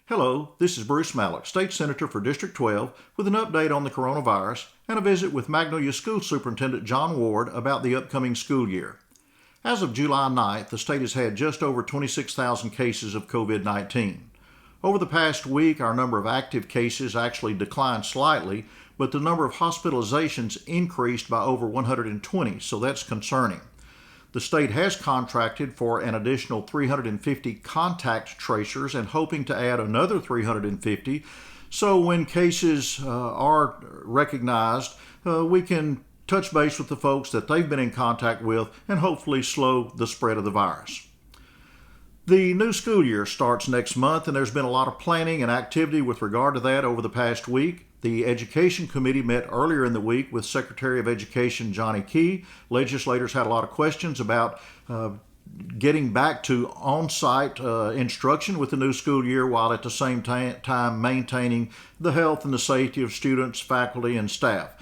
Hello, this is Bruce Maloch, State Senator for District 12, with an update on the coronavirus and a visit with Magnolia School Superintendent John Ward about the upcoming school year. As of July 9th, the state has had just over 26,000 cases of COVID-19. Over the past week, our number of active cases actually declined slightly, but the number of hospitalizations increased by over 120, so that's concerning. The state has contracted for an additional 350 contact tracers and hoping to add another 350. So when cases are recognized, we can touch base with the folks that they've been in contact with and hopefully slow the spread of the virus. The new school year starts next month, and there's been a lot of planning and activity with regard to that over the past week. The Education Committee met earlier in the week with Secretary of Education Johnny Key. Legislators had a lot of questions about getting back to on-site instruction with the new school year while at the same time maintaining the health and the safety of students, faculty, and staff.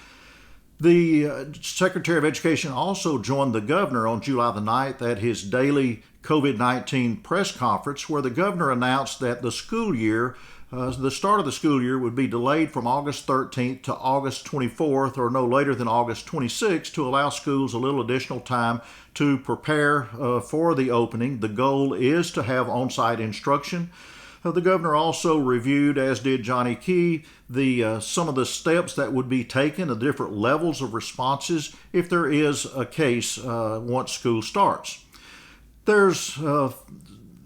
The Secretary of Education also joined the governor on July the 9th at his daily COVID-19 press conference, where the governor announced that the start of the school year would be delayed from August 13th to August 24th or no later than August 26th to allow schools a little additional time to prepare for the opening. The goal is to have on-site instruction. The governor also reviewed, as did Johnny Key, some of the steps that would be taken, the different levels of responses if there is a case once school starts. There's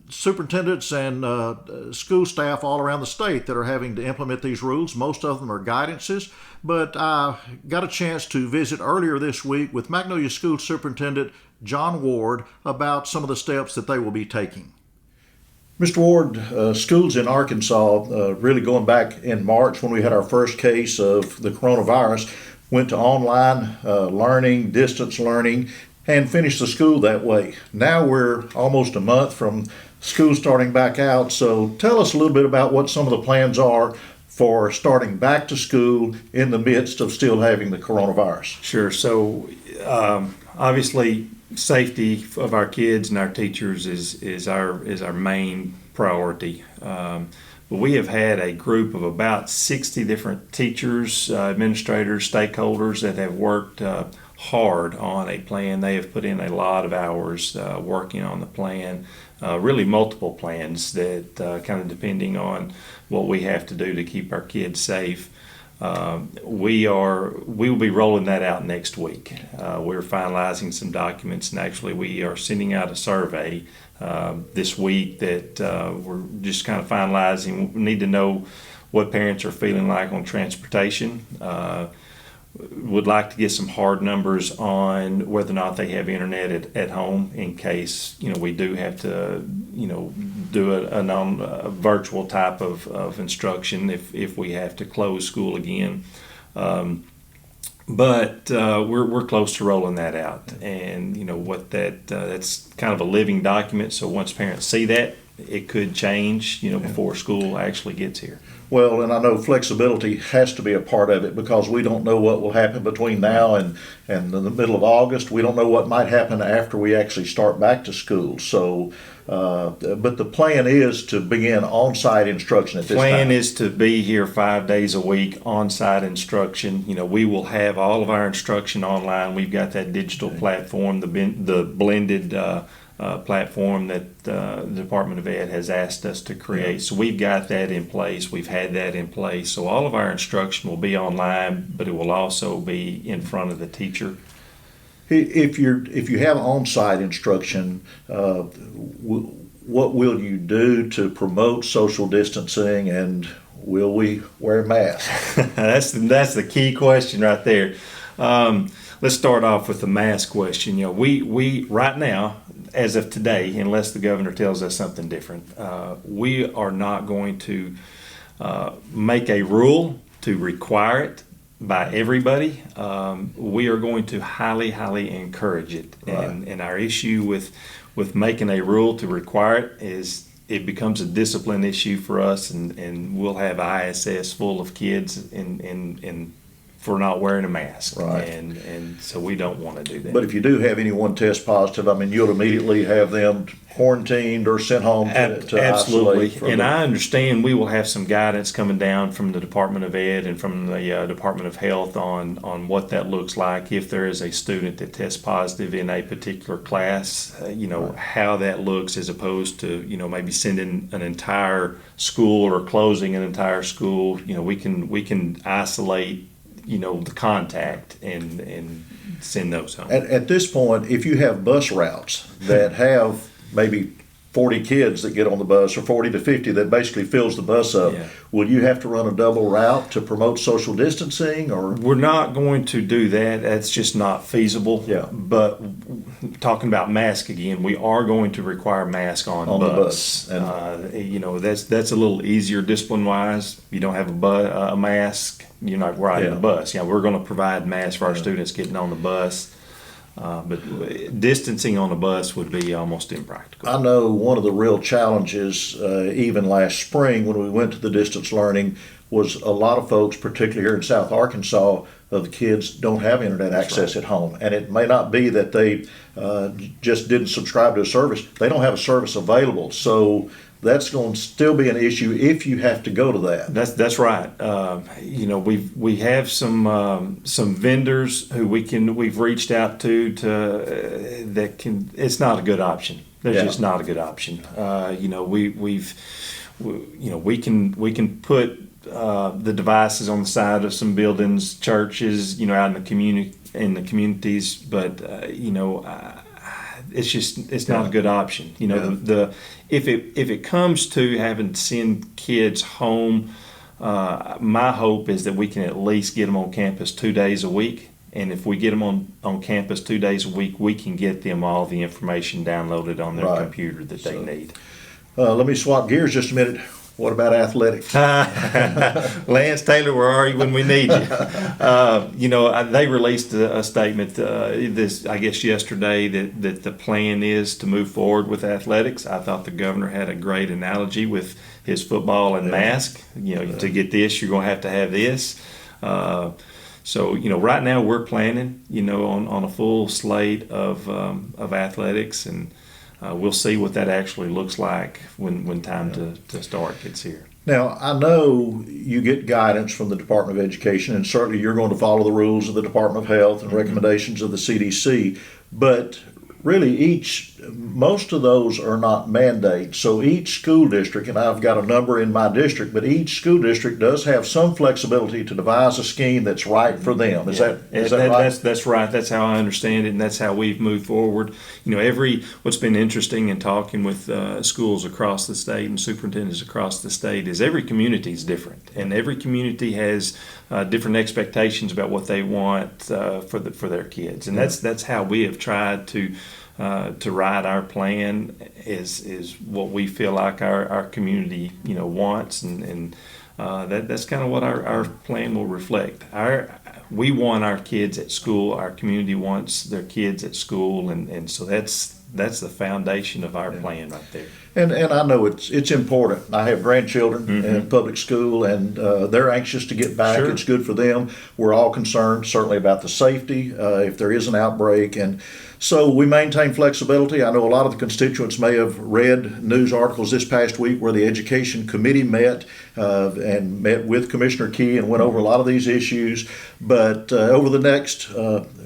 superintendents and school staff all around the state that are having to implement these rules. Most of them are guidances, but I got a chance to visit earlier this week with Magnolia School Superintendent John Ward about some of the steps that they will be taking. Mr. Ward, schools in Arkansas, really going back in March when we had our first case of the coronavirus, went to online learning, distance learning, and finished the school that way. Now we're almost a month from school starting back out, so tell us a little bit about what some of the plans are for starting back to school in the midst of still having the coronavirus. Sure. So obviously safety of our kids and our teachers is our main priority. But we have had a group of about 60 different teachers, administrators, stakeholders that have worked hard on a plan. They have put in a lot of hours working on the plan, really multiple plans that kind of depending on what we have to do to keep our kids safe. We will be rolling that out next week. We're finalizing some documents, and actually we are sending out a survey this week that we're just kind of finalizing. We need to know what parents are feeling like on transportation. Would like to get some hard numbers on whether or not they have internet at home in case we do have to do a virtual type of instruction if we have to close school again. But we're close to rolling that out, and what that's kind of a living document. So once parents see that, it could change before school actually gets here. Well, and I know flexibility has to be a part of it because we don't know what will happen between now and the middle of August. We don't know what might happen after we actually start back to school. So, but the plan is to begin on-site instruction at this time. The plan is to be here 5 days a week, on-site instruction. We will have all of our instruction online. We've got that digital platform, the blended platform that the Department of Ed has asked us to create. So we've got that in place. We've had that in place. So all of our instruction will be online, but it will also be in front of the teacher. If you have on-site instruction, what will you do to promote social distancing, and will we wear masks? That's the key question right there. Let's start off with the mask question. We right now, as of today, unless the governor tells us something different, we are not going to make a rule to require it by everybody. We are going to highly encourage it. Right. And our issue with making a rule to require it is it becomes a discipline issue for us, and we'll have ISS full of kids in for not wearing a mask. Right. And so we don't want to do that. But if you do have anyone test positive, I mean, you'll immediately have them quarantined or sent home to Absolutely. isolate. And I understand we will have some guidance coming down from the Department of Ed and from the Department of Health on what that looks like if there is a student that tests positive in a particular class, how that looks as opposed to, maybe sending an entire school or closing an entire school. We can isolate, the contact and send those home. At this point, if you have bus routes that have maybe 40 kids that get on the bus, or 40 to 50 that basically fills the bus up, will you have to run a double route to promote social distancing? Or we're not going to do that. That's just not feasible. Yeah. But talking about mask again, we are going to require mask on the bus. bus. And That's a little easier discipline wise. You don't have a mask, you're not riding the bus. We're going to provide masks for our students getting on the bus. But distancing on the bus would be almost impractical. I know one of the real challenges, even last spring when we went to the distance learning, was a lot of folks, particularly here in South Arkansas, the kids don't have internet access at home. And it may not be that they just didn't subscribe to a service. They don't have a service available. So that's going to still be an issue if you have to go to that. That's right. We have some vendors who we've reached out to that can. It's not a good option. They're just not a good option. We can put the devices on the side of some buildings, churches, out in the communities, but it's not a good option. If it comes to having to send kids home, my hope is that we can at least get them on campus 2 days a week. And if we get them on campus 2 days a week, we can get them all the information downloaded on their computer that they need. Let me swap gears just a minute. What about athletics? Lance Taylor, where are you when we need you? They released a statement I guess yesterday that the plan is to move forward with athletics. I thought the governor had a great analogy with his football and mask. To get this, you're going to have this. So right now we're planning, on a full slate of athletics, and we'll see what that actually looks like when time to start gets here. Now, I know you get guidance from the Department of Education, and certainly you're going to follow the rules of the Department of Health and recommendations of the CDC, but really most of those are not mandates. So each school district, and I've got a number in my district, but each school district does have some flexibility to devise a scheme that's right for them. Is that right? That's right. That's how I understand it, and that's how we've moved forward. What's been interesting in talking with schools across the state and superintendents across the state is every community is different, and every community has different expectations about what they want for their kids, and that's how we have tried to write our plan is what we feel like our community wants, and that's kind of what our plan will reflect. We want our kids at school. Our community wants their kids at school, and so that's the foundation of our plan right there. And I know it's important. I have grandchildren in public school, and they're anxious to get back. Sure. It's good for them. We're all concerned, certainly, about the safety if there is an outbreak. And so we maintain flexibility. I know a lot of the constituents may have read news articles this past week where the Education Committee met with Commissioner Key and went over a lot of these issues. But over the next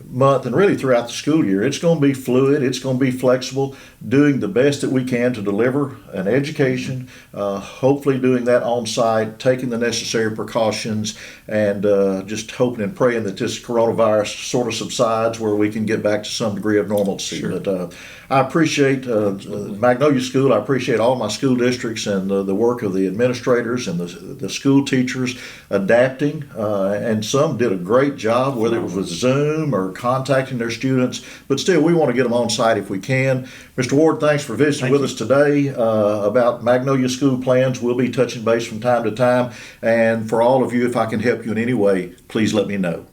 month and really throughout the school year, it's going to be fluid. It's going to be flexible, doing the best that we can to deliver an education, hopefully doing that on site, taking the necessary precautions, and just hoping and praying that this coronavirus sort of subsides where we can get back to some degree of normalcy. Sure. But I appreciate Magnolia School. I appreciate all my school districts and the work of the administrators and the school teachers adapting, and some did a great job, whether it was with Zoom or contacting their students, but still we want to get them on site if we can. Mr. Ward, thanks for visiting with us today about Magnolia School plans. We'll be touching base from time to time, and for all of you, if I can help you in any way, please let me know.